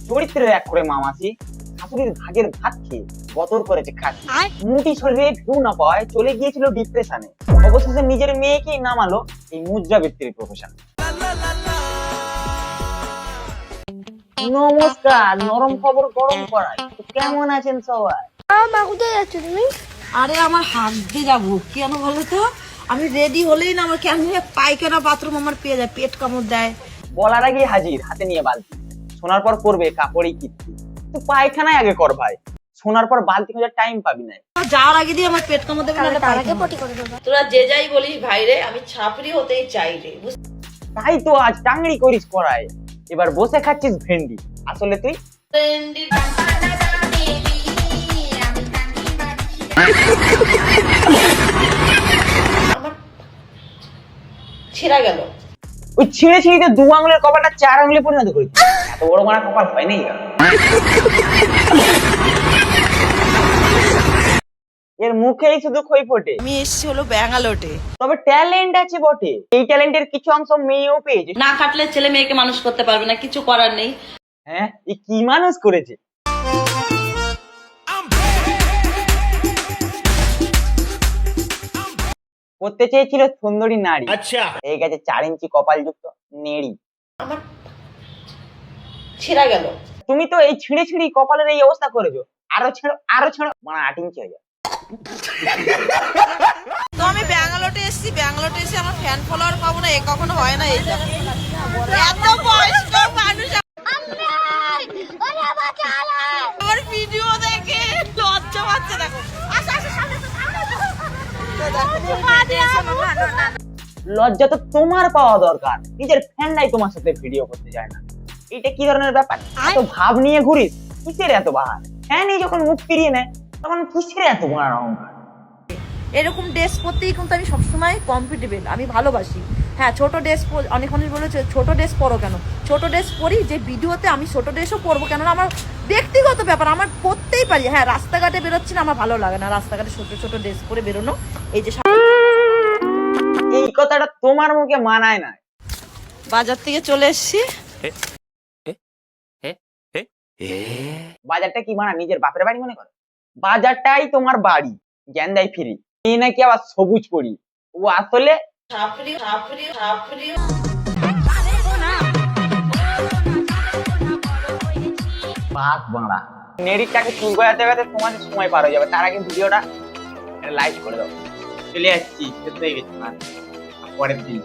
চরিত্রের এক করে মামাসি শাশুড়ির ভাগের ভাত খেয়ে বতর করেছে খাসি। মুটি শরীরে ভিউ না পাওয়ায় চলে গিয়েছিল ডিপ্রেশনে, অবশেষে নিজের মেয়েকেই নামালো এই মুদ্রাবৃত্তির প্রফেশন। নমস্কার, নরম খবর গরম করাই। তো কেমন আছেন সবাই? মা কোথায় যাচ্ছ তুমি? আরে আমার হাত দিয়ে যাবো কেন বলো তো, আমি রেডি হলেই না আমার কেমন পায়খানা বাথরুম আমার পেয়ে যায়, পেট কামড় দেয়। বলার আগে হাজির, হাতে নিয়ে বালতি। শোনার পর করবে কাপড়ই কীর্তি। তুই পায়খানায় আগে কর ভাই, শোনার পর বালতি খোঁজার টাইম পাবি না। যাওয়ার আগে দিয়ে আমার পেট কামড় দেবে, নাহলে তার আগে পায়খানা। পটি করে দেবো। তোরা যে যাই বলিস ভাই রে, আমি ছাপড়ি হতেই চাই রে। তাই তো আজ টাংড়ি করিস করায়, এবার বসে খাচ্ছিস ভেন্ডি। আসলে তুই আমার ছেঁড়া গেল। ওই ছিঁড়ে ছিঁড়িতে 2 আঙুলের কপালটা 4 আঙুলে পরিণত করেছিস। এত বড় মারা কপাল হয় নাই। এর মুখেই শুধু খই ফোটে। আমি এসেছি হলো ব্যাঙ্গালোরে। তবে ট্যালেন্ট আছে বটে, এই ট্যালেন্টের কিছু অংশ মেয়েও পেয়েছে। না কাটলে ছেলে মেয়েকে মানুষ করতে পারবে না, কিছু করার নেই। হ্যাঁ, এই কি মানুষ করেছে। করতে চেয়েছিল সুন্দরী নারী, আচ্ছা এই গেছে 4 ইঞ্চি কপাল যুক্ত নেড়ি। আমার ছেঁড়া গেল। তুমি তো এই ছিঁড়ে ছিঁড়ি কপালের এই অবস্থা করেছো। আরো ছেড়ো মানে 8 ইঞ্চি হয়ে যাবে। তো আমি ব্যাঙ্গালোরে এসেছি, ব্যাঙ্গালোরে এসে আমার ফ্যান ফলোয়ার পাবো না, এ কখনো হয় না। এই এত বয়স্ক মানুষ আমার ভিডিও দেখে লজ্জা পাচ্ছে। দেখো লজ্জা তো তোমার পাওয়া দরকার, নিজের ফ্যানরাই তোমার সাথে ভিডিও করতে চায় না। এটা কি ধরনের ব্যাপার? এত ভাব নিয়ে ঘুরিস, কিসের এত বাহার? ফ্যানই যখন মুখ ফিরিয়ে নেয় তখন কিসের এত বড় অহংকার? এরকম ড্রেস পরতেই কিন্তু আমি সবসময় কমফোর্টেবল, আমি ভালোবাসি। হ্যাঁ, ছোট ড্রেস অনেক মানুষ বলেছে ছোট ড্রেস পরো কেন। ছোট ড্রেস পরি যে ভিডিওতে আমি ছোট ড্রেসও পরবো, কেননা আমার ব্যক্তিগত ব্যাপার, আমার পরতেই পারি। হ্যাঁ, রাস্তাঘাটে বেরোচ্ছি না, আমার ভালো লাগে না রাস্তাঘাটে ছোট ছোট ড্রেস পরে বেরোনো। এই যে এই কথাটা তোমার মুখে মানায় না। বাজার থেকে চলে এসেছি। বাজারটা কি মানা নিজের বাপের বাড়ি মনে করো? বাজারটাই তোমার বাড়ি। জ্ঞান দেয় ফিরি, এই নাকি আবার সবুজ পরি। ও আসলে বাঘ বাংলা। নেড়িটাকে চুল গজাতে গেছে, তোমাদের সময় পার হয়ে যাবে। তার আগে ভিডিওটা লাইক করে দাও। চলে আসছি, শেষ হয়ে গেছে পরের দিন।